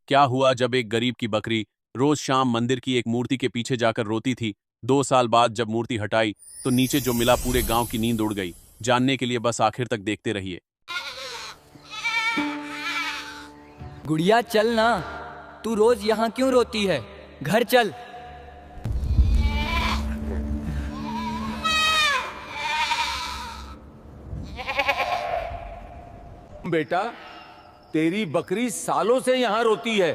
क्या हुआ जब एक गरीब की बकरी रोज शाम मंदिर की एक मूर्ति के पीछे जाकर रोती थी। 2 साल बाद जब मूर्ति हटाई तो नीचे जो मिला पूरे गांव की नींद उड़ गई। जानने के लिए बस आखिर तक देखते रहिए। गुड़िया चल ना, तू रोज यहाँ क्यों रोती है? घर चल। बेटा, तेरी बकरी सालों से यहाँ रोती है।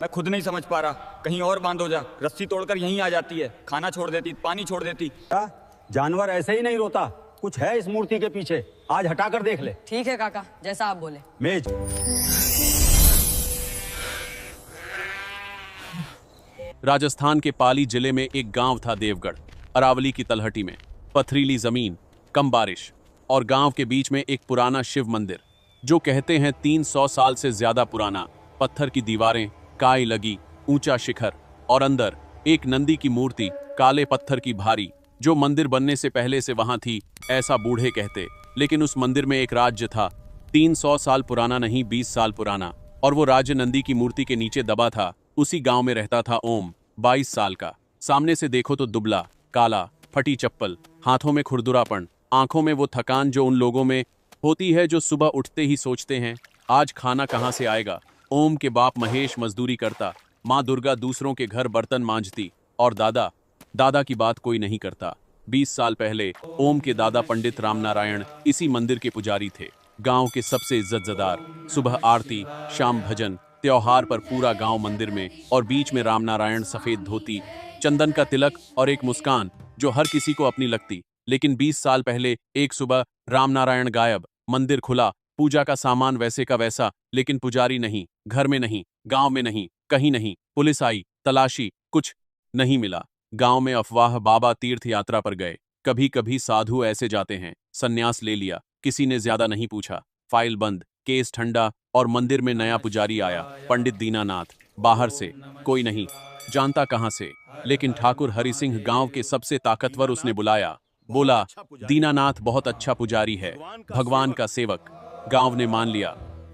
मैं खुद नहीं समझ पा रहा, कहीं और बांधो जा। रस्सी तोड़कर यहीं आ जाती है, खाना छोड़ देती, पानी छोड़ देती। जानवर ऐसे ही नहीं रोता, कुछ है इस मूर्ति के पीछे। आज हटा कर देख ले। ठीक है काका, जैसा आप बोले। मेज। राजस्थान के पाली जिले में एक गांव था देवगढ़। अरावली की तलहटी में पथरीली जमीन, कम बारिश और गांव के बीच में एक पुराना शिव मंदिर जो कहते हैं 300 साल से ज्यादा पुराना। पत्थर की दीवारें, काई लगी, ऊंचा शिखर और अंदर एक नंदी की मूर्ति, काले पत्थर की भारी, जो मंदिर बनने से पहले से वहां थी, ऐसा बूढ़े कहते। लेकिन उस मंदिर में एक राज्य था, 300 साल पुराना नहीं, 20 साल पुराना। और वो राज्य नंदी की मूर्ति के नीचे दबा था। उसी गांव में रहता था ओम, 22 साल का। सामने से देखो तो दुबला, काला, फटी चप्पल, हाथों में खुरदुरापन, आंखों में वो थकान जो उन लोगों में होती है जो सुबह उठते ही सोचते हैं आज खाना कहां से आएगा। ओम के बाप महेश मजदूरी करता, माँ दुर्गा दूसरों के घर बर्तन मांजती और दादा की बात कोई नहीं करता। 20 साल पहले ओम के दादा पंडित रामनारायण इसी मंदिर के पुजारी थे, गांव के सबसे इज्जतदार। सुबह आरती, शाम भजन, त्योहार पर पूरा गांव मंदिर में, और बीच में रामनारायण, सफेद धोती, चंदन का तिलक और एक मुस्कान जो हर किसी को अपनी लगती। लेकिन 20 साल पहले एक सुबह रामनारायण गायब, मंदिर खुला, पूजा का सामान वैसे का वैसा, लेकिन पुजारी नहीं, घर में नहीं, गांव में नहीं, कहीं नहीं। पुलिस आई, तलाशी, कुछ नहीं मिला। गांव में अफवाह, बाबा तीर्थ यात्रा पर गए। कभी कभी साधु ऐसे जाते हैं, सन्यास ले लिया, किसी ने ज्यादा नहीं पूछा। फाइल बंद, केस ठंडा, और मंदिर में नया पुजारी आया, पंडित दीनानाथ। बाहर से कोई नहीं जानता कहां से, लेकिन ठाकुर हरि सिंह गांव के सबसे ताकतवर, उसने बुलाया, बोला दीनानाथ बहुत अच्छा पुजारी है, भगवान का सेवक। गांव ने मान लिया।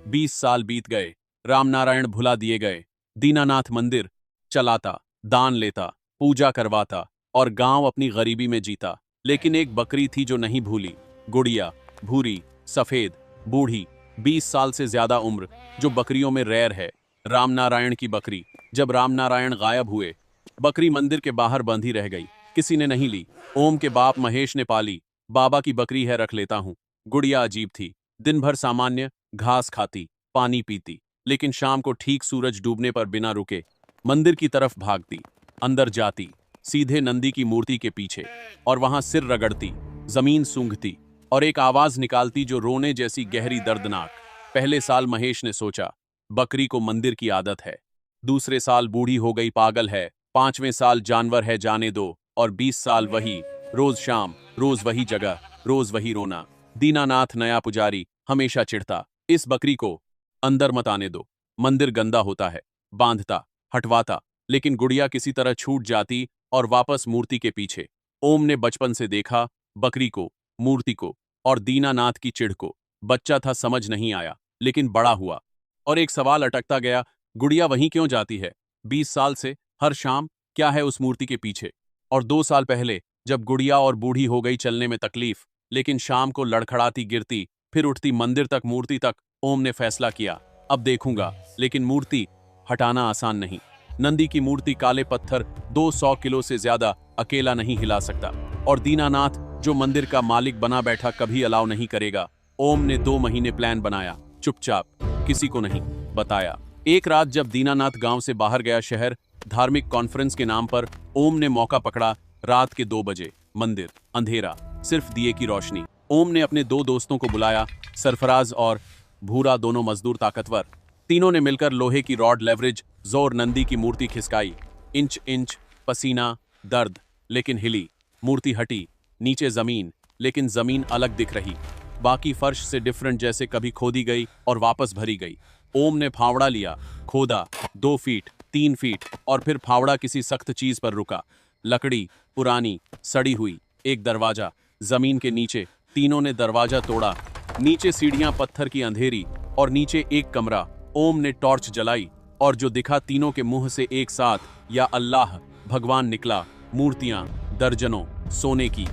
20 साल बीत गए, रामनारायण भुला दिए गए। दीनानाथ मंदिर चलाता, दान लेता, पूजा करवाता और गांव अपनी गरीबी में जीता। लेकिन एक बकरी थी जो नहीं भूली, गुड़िया, भूरी, सफेद, बूढ़ी, 20 साल से ज्यादा उम्र, जो बकरियों में रैर है, रामनारायण की बकरी। जब रामनारायण गायब हुए, बकरी मंदिर के बाहर बंधी रह गई, किसी ने नहीं ली। ओम के बाप महेश ने पाली, बाबा की बकरी है, रख लेता हूं। गुड़िया अजीब थी, दिन भर सामान्य घास खाती, पानी पीती, लेकिन शाम को ठीक सूरज डूबने पर बिना रुके मंदिर की तरफ भागती, अंदर जाती, सीधे नंदी की मूर्ति के पीछे, और वहां सिर रगड़ती, जमीन सूंघती और एक आवाज निकालती जो रोने जैसी, गहरी, दर्दनाक। पहले साल महेश ने सोचा बकरी को मंदिर की आदत है, दूसरे साल बूढ़ी हो गई, पागल है, 5वें साल जानवर है, जाने दो, और 20 साल वही, रोज शाम, रोज वही जगह, रोज वही रोना। दीनानाथ नया पुजारी हमेशा चिढ़ता, इस बकरी को अंदर मत आने दो, मंदिर गंदा होता है। बांधता, हटवाता, लेकिन गुड़िया किसी तरह छूट जाती और वापस मूर्ति के पीछे। ओम ने बचपन से देखा बकरी को, मूर्ति को और दीनानाथ की चिढ़ को। बच्चा था, समझ नहीं आया, लेकिन बड़ा हुआ और एक सवाल अटकता गया, गुड़िया वहीं क्यों जाती है 20 साल से, हर शाम? क्या है उस मूर्ति के पीछे? और 2 साल पहले जब गुड़िया और बूढ़ी हो गई, चलने में तकलीफ, लेकिन शाम को लड़खड़ाती, गिरती, फिर उठती, मंदिर तक, मूर्ति तक। ओम ने फैसला किया, अब देखूंगा। लेकिन मूर्ति हटाना आसान नहीं। नंदी की मूर्ति, काले पत्थर, 200 किलो से ज्यादा, अकेला नहीं हिला सकता। और दीनानाथ जो मंदिर का मालिक बना बैठा, कभी अलाउ नहीं करेगा। ओम ने 2 महीने प्लान बनाया, चुपचाप, किसी को नहीं बताया। एक रात जब दीनानाथ गांव से बाहर गया, शहर, धार्मिक कॉन्फ्रेंस के नाम पर, ओम ने मौका पकड़ा। रात के 2 बजे, मंदिर अंधेरा, सिर्फ दिए की रोशनी। ओम ने अपने 2 दोस्तों को बुलाया, सरफराज और भूरा, दोनों मजदूर, ताकतवर। तीनों ने मिलकर लोहे की रॉड, लेवरेज, जोर, नंदी की मूर्ति खिसकाई। इंच इंच, पसीना, दर्द, लेकिन हिली। मूर्ति हटी, नीचे जमीन, लेकिन जमीन अलग दिख रही, बाकी फर्श से डिफरेंट, जैसे कभी खोदी गई और वापस भरी गई। ओम ने फावड़ा लिया, खोदा, 2 फीट, 3 फीट, और फिर फावड़ा किसी सख्त चीज पर रुका। लकड़ी, पुरानी, सड़ी हुई, एक दरवाजा जमीन के नीचे। तीनों ने दरवाजा तोड़ा, नीचे सीढ़ियां, पत्थर की अंधेरी, और नीचे एक कमरा। ओम ने टॉर्च जलाई और जो दिखा तीनों के मुंह से एक साथ या अल्लाह भगवान निकला। मूर्तियां दर्जनों, सोने की,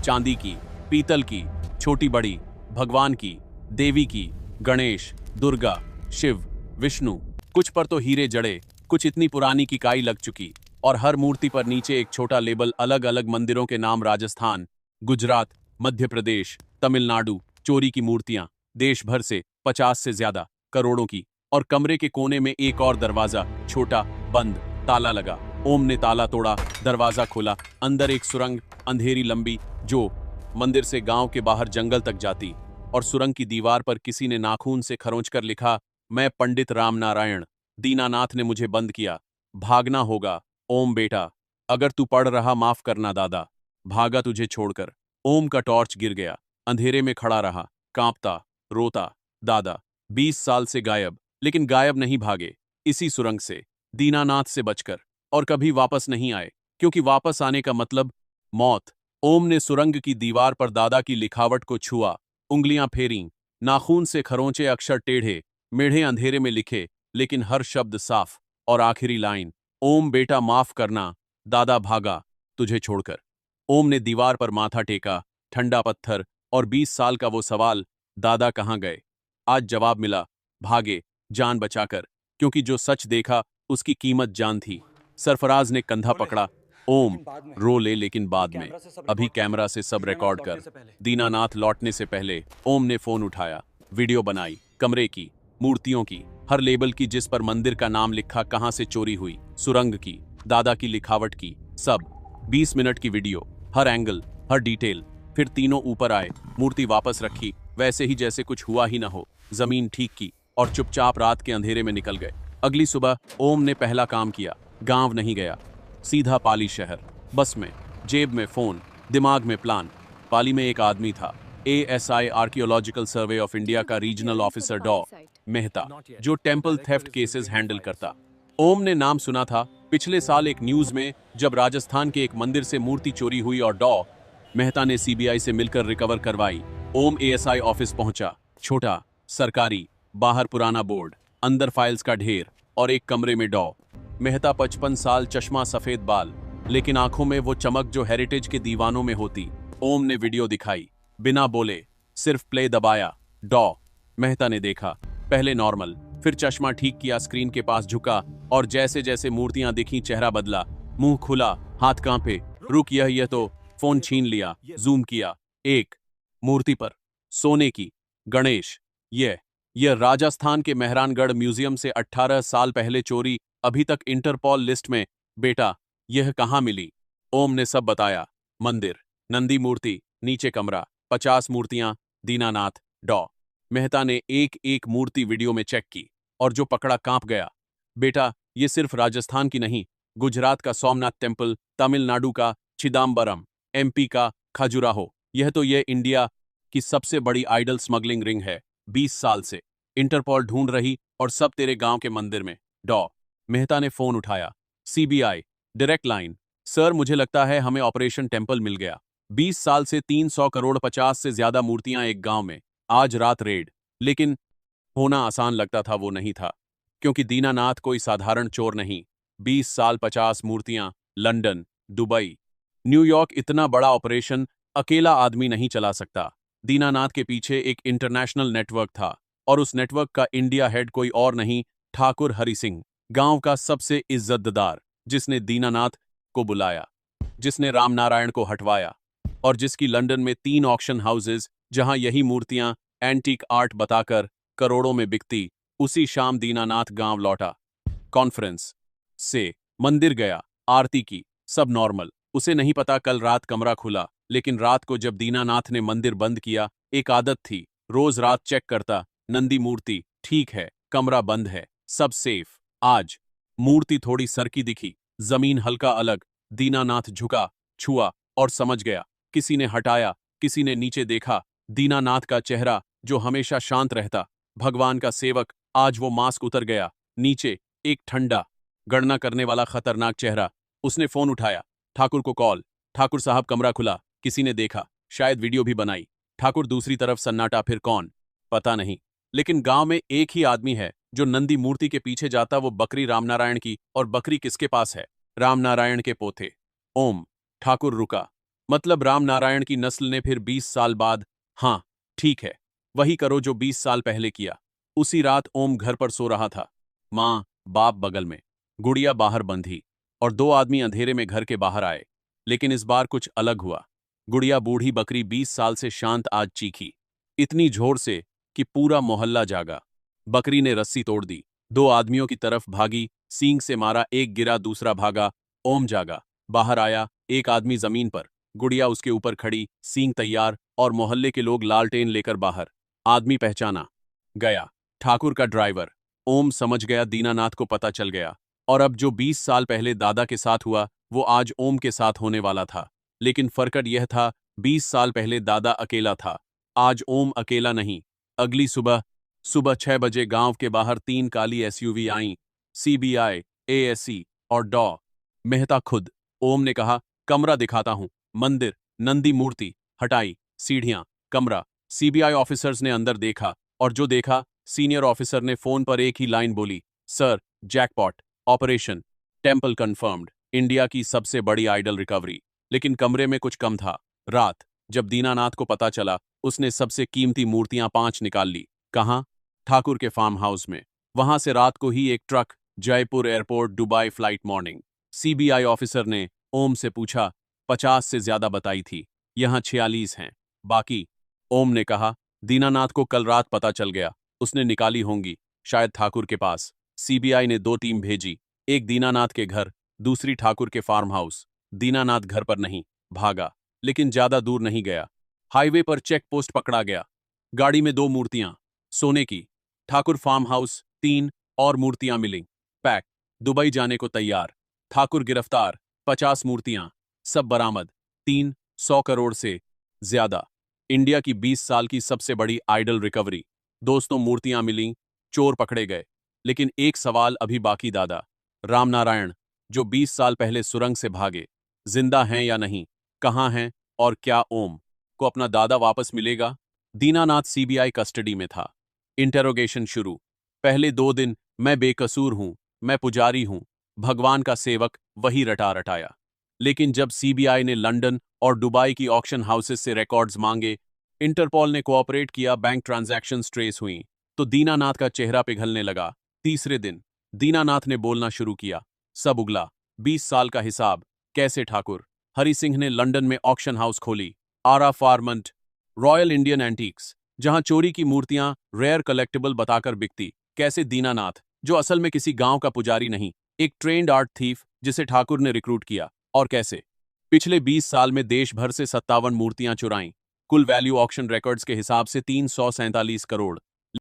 चांदी की, पीतल की, छोटी बड़ी, भगवान की, देवी की, गणेश, दुर्गा, शिव, विष्णु। कुछ पर तो हीरे जड़े, कुछ इतनी पुरानी की काई लग चुकी, और हर मूर्ति पर नीचे एक छोटा लेबल, अलग अलग मंदिरों के नाम, राजस्थान, गुजरात, मध्य प्रदेश, तमिलनाडु। चोरी की मूर्तियां देश भर से, 50 से ज्यादा, करोड़ों की। और कमरे के कोने में एक और दरवाजा, छोटा, बंद, ताला लगा। ओम ने ताला तोड़ा, दरवाजा खोला। अंदर एक सुरंग, अंधेरी, लंबी, जो मंदिर से गांव के बाहर जंगल तक जाती। और सुरंग की दीवार पर किसी ने नाखून से खरोंचकर लिखा, मैं पंडित रामनारायण, दीनानाथ ने मुझे बंद किया। भागना होगा ओम बेटा, अगर तू पढ़ रहा माफ करना दादा, भागा तुझे छोड़कर। ओम का टॉर्च गिर गया, अंधेरे में खड़ा रहा, कांपता, रोता। दादा 20 साल से गायब, लेकिन गायब नहीं भागे, इसी सुरंग से, दीनानाथ से बचकर, और कभी वापस नहीं आए, क्योंकि वापस आने का मतलब मौत। ओम ने सुरंग की दीवार पर दादा की लिखावट को छुआ, उंगलियां फेरीं, नाखून से खरोंचे अक्षर टेढ़े मेढ़े अंधेरे में लिखे, लेकिन हर शब्द साफ। और आखिरी लाइन, ओम बेटा माफ करना, दादा भागा तुझे छोड़कर। ओम ने दीवार पर माथा टेका, ठंडा पत्थर, और 20 साल का वो सवाल, दादा कहाँ गए? आज जवाब मिला, भागे, जान बचाकर, क्योंकि जो सच देखा उसकी कीमत जान थी। सरफराज ने कंधा पकड़ा, ओम रो ले लेकिन बाद में, अभी कैमरा से सब रिकॉर्ड कर। दीनानाथ लौटने से पहले ओम ने फोन उठाया, वीडियो बनाई, कमरे की, मूर्तियों की, हर लेबल की जिस पर मंदिर का नाम लिखा, कहां से चोरी हुई, सुरंग की, दादा की लिखावट की, सब। 20 मिनट की वीडियो, हर एंगल, हर डिटेल। फिर तीनों ऊपर आए, मूर्ति वापस रखी, वैसे ही जैसे कुछ हुआ ही ना हो, जमीन ठीक की, और चुपचाप रात के अंधेरे में निकल गए। अगली सुबह ओम ने पहला काम किया, गांव नहीं गया, सीधा पाली शहर। बस में, जेब में फोन, दिमाग में प्लान। पाली में एक आदमी था, ASI archaeological survey of India का रीजनल ऑफिसर डॉ मेहता, जो टेंपल थेफ्ट केसेस हैंडल करता। ओम ने नाम सुना था पिछले साल एक न्यूज में, जब राजस्थान के एक मंदिर से मूर्ति चोरी हुई और डॉ मेहता ने CBI से मिलकर रिकवर करवाई। ओम ASI ऑफिस पहुंचा, छोटा, सरकारी, बाहर पुराना बोर्ड, अंदर फाइल्स का ढेर, और एक कमरे में डॉ मेहता, 55 साल, चश्मा, सफेद बाल, लेकिन आंखों में वो चमक जो हेरिटेज के दीवानों में होती। ओम ने वीडियो दिखाई, बिना बोले, सिर्फ प्ले दबाया। डॉ मेहता ने देखा, पहले नॉर्मल, फिर चश्मा ठीक किया, स्क्रीन के पास झुका, और जैसे जैसे मूर्तियां दिखी चेहरा बदला, मुंह खुला, हाथ कांपे। रुक, यह तो। फोन छीन लिया, जूम किया, एक मूर्ति पर, सोने की, गणेश। यह राजस्थान के मेहरानगढ़ म्यूजियम से 18 साल पहले चोरी, अभी तक इंटरपॉल लिस्ट में। बेटा यह कहाँ मिली? ओम ने सब बताया, मंदिर, नंदी मूर्ति, नीचे कमरा, 50 मूर्तियां, दीनानाथ। डॉ मेहता ने एक एक मूर्ति वीडियो में चेक की, और जो पकड़ा कांप गया। बेटा ये सिर्फ राजस्थान की नहीं, गुजरात का सोमनाथ टेम्पल, तमिलनाडु का चिदम्बरम, MP का खजुराहो, यह इंडिया की सबसे बड़ी आइडल स्मगलिंग रिंग है। 20 साल से इंटरपॉल ढूंढ रही, और सब तेरे गांव के मंदिर में। डॉ मेहता ने फोन उठाया, CBI डायरेक्ट लाइन, सर मुझे लगता है हमें ऑपरेशन टेम्पल मिल गया। 20 साल से 300 करोड़ 50 से ज्यादा मूर्तियां एक गांव में, आज रात रेड। लेकिन होना आसान लगता था, वो नहीं था, क्योंकि दीनानाथ कोई साधारण चोर नहीं। 20 साल, 50 मूर्तियां, लंदन, दुबई, न्यूयॉर्क, इतना बड़ा ऑपरेशन अकेला आदमी नहीं चला सकता। दीनानाथ के पीछे एक इंटरनेशनल नेटवर्क था, और उस नेटवर्क का इंडिया हेड कोई और नहीं, ठाकुर हरि सिंह, गांव का सबसे इज्जतदार, जिसने दीनानाथ को बुलाया, जिसने रामनारायण को हटवाया, और जिसकी लंदन में 3 ऑक्शन हाउसेज, जहां यही मूर्तियां एंटीक आर्ट बताकर करोड़ों में बिकती। उसी शाम दीनानाथ गांव लौटा, कॉन्फ्रेंस से मंदिर गया, आरती की, सब नॉर्मल। उसे नहीं पता कल रात कमरा खुला, लेकिन रात को जब दीनानाथ ने मंदिर बंद किया, एक आदत थी, रोज रात चेक करता, नंदी मूर्ति ठीक है, कमरा बंद है, सब सेफ। आज मूर्ति थोड़ी सरकी दिखी, जमीन हल्का अलग। दीनानाथ झुका, छुआ, और समझ गया। किसी ने हटाया, किसी ने नीचे देखा। दीनानाथ का चेहरा जो हमेशा शांत रहता, भगवान का सेवक, आज वो मास्क उतर गया। नीचे एक ठंडा, गणना करने वाला खतरनाक चेहरा। उसने फोन उठाया, ठाकुर को कॉल। ठाकुर साहब कमरा खुला, किसी ने देखा, शायद वीडियो भी बनाई। ठाकुर दूसरी तरफ सन्नाटा, फिर कौन पता नहीं, लेकिन गांव में एक ही आदमी है जो नंदी मूर्ति के पीछे जाता वो बकरी रामनारायण की, और बकरी किसके पास है? रामनारायण के पोते। ओम। ठाकुर रुका। मतलब रामनारायण की नस्ल ने फिर 20 साल बाद, हाँ ठीक है, वही करो जो 20 साल पहले किया। उसी रात ओम घर पर सो रहा था। माँ बाप बगल में, गुड़िया बाहर बंधी, और दो आदमी अंधेरे में घर के बाहर आए। लेकिन इस बार कुछ अलग हुआ। गुड़िया बूढ़ी बकरी 20 साल से शांत आज चीखी, इतनी जोर से कि पूरा मोहल्ला जागा। बकरी ने रस्सी तोड़ दी, दो आदमियों की तरफ भागी, सींग से मारा, एक गिरा दूसरा भागा। ओम जागा, बाहर आया, एक आदमी जमीन पर, गुड़िया उसके ऊपर खड़ी, सींग तैयार, और मोहल्ले के लोग लालटेन लेकर बाहर। आदमी पहचाना गया, ठाकुर का ड्राइवर। ओम समझ गया दीनानाथ को पता चल गया, और अब जो 20 साल पहले दादा के साथ हुआ वो आज ओम के साथ होने वाला था। लेकिन फर्कट यह था, 20 साल पहले दादा अकेला था, आज ओम अकेला नहीं। अगली सुबह 6 बजे गांव के बाहर 3 काली एसयूवी आईं, सीबीआई, एएससी और डॉ मेहता खुद। ओम ने कहा, कमरा दिखाता हूं। मंदिर, नंदी मूर्ति हटाई, सीढ़ियां, कमरा। सीबीआई ऑफिसर्स ने अंदर देखा, और जो देखा, सीनियर ऑफिसर ने फोन पर एक ही लाइन बोली, sir jackpot, operation temple confirmed, India की सबसे बड़ी आइडल रिकवरी। लेकिन कमरे में कुछ कम था। रात, जब दीनानाथ को पता चला, उसने सबसे कीमती मूर्तियां 5 निकाल ली। कहाँ? ठाकुर के फार्म हाउस में। वहां से रात को ही एक truck, Jaipur airport, Dubai flight morning. CBI officer ने ओम से पूछा, 50 से ज्यादा बताई थी, यहां 46 हैं, बाकी? ओम ने कहा, दीनानाथ को कल रात पता चल गया, उसने निकाली होंगी, शायद ठाकुर के पास। सीबीआई ने 2 टीम भेजी, एक दीनानाथ के घर, दूसरी ठाकुर के फार्म हाउस। दीनानाथ घर पर नहीं, भागा, लेकिन ज्यादा दूर नहीं गया। हाईवे पर चेक पोस्ट पकड़ा गया। गाड़ी में 2 मूर्तियां, सोने की। ठाकुर फार्म हाउस 3 और मूर्तियां मिली, पैक, दुबई जाने को तैयार। ठाकुर गिरफ्तार, 50 मूर्तियां, सब बरामद, 300 करोड़ से ज्यादा। इंडिया की 20 साल की सबसे बड़ी आइडल रिकवरी। दोस्तों, मूर्तियां मिलीं, चोर पकड़े गए, लेकिन एक सवाल अभी बाकी, दादा रामनारायण, जो 20 साल पहले सुरंग से भागे, जिंदा हैं या नहीं? कहाँ हैं? और क्या ओम को अपना दादा वापस मिलेगा? दीनानाथ सीबीआई कस्टडी में था। इंटेरोगेशन शुरू। पहले 2 दिन, मैं बेकसूर हूं, मैं पुजारी हूं, भगवान का सेवक, वही रटा रटाया। लेकिन जब सीबीआई ने लंदन और दुबई की ऑक्शन हाउसेस से रिकॉर्ड्स मांगे, इंटरपोल ने कोऑपरेट किया, बैंक ट्रांजैक्शंस ट्रेस हुई, तो दीनानाथ का चेहरा पिघलने लगा। तीसरे दिन दीनानाथ ने बोलना शुरू किया, सब उगला, 20 साल का हिसाब, कैसे ठाकुर हरि सिंह ने लंदन में ऑक्शन हाउस खोली, आरा फार्मंट, रॉयल इंडियन एंटीक्स, जहां चोरी की मूर्तियां रेयर कलेक्टिबल बताकर बिकती। कैसे दीनानाथ, जो असल में किसी गांव का पुजारी नहीं, एक ट्रेंड आर्ट थीफ जिसे ठाकुर ने रिक्रूट किया। और कैसे पिछले 20 साल में देश भर से 57 मूर्तियां चुराईं, कुल वैल्यू ऑक्शन रिकॉर्ड्स के हिसाब से 347 करोड़।